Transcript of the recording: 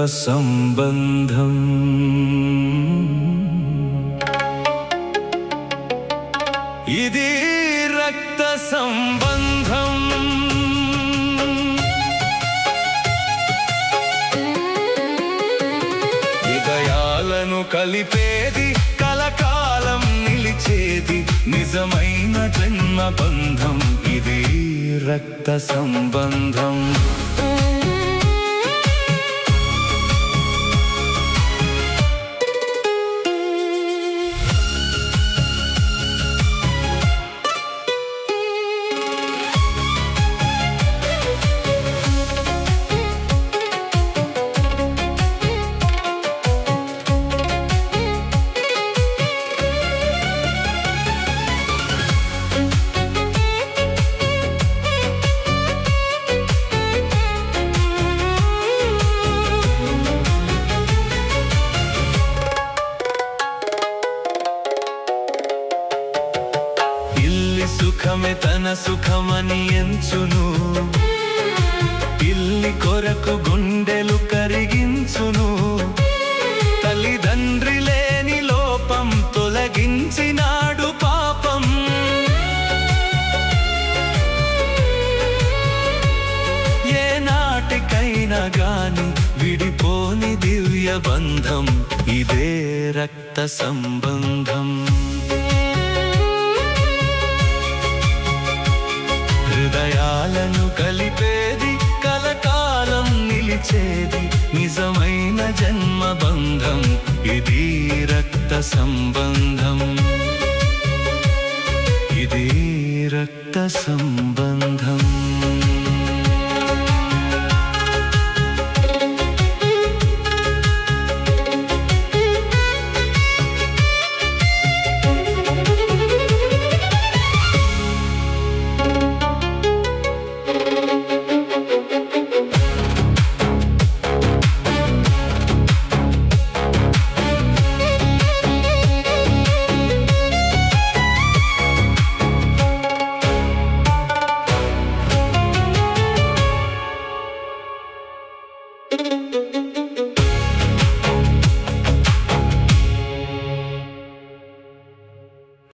సంబంధం. ఇది రక్త సంబంధం. హృదయాలను కలిపేది, కలకాలం నిలిచేది నిజమైన జన్మ బంధం. ఇది రక్త సంబంధం. సుఖమే తన సుఖమని ఎంచును, పిల్లి కొరకు గుండెలు కరిగించును. తల్లిదండ్రి లేని లోపం తొలగించినాడు పాపం. ఏ నాటికైనా గాని విడిపోని దివ్య బంధం. ఇదే రక్త సంబంధం. హృదయాలను కలిపేది, కలకాలం నిలిచేది నిజమైన జన్మ బంధం. ఇది రక్త సంబంధం. ఇది రక్త సంబంధం.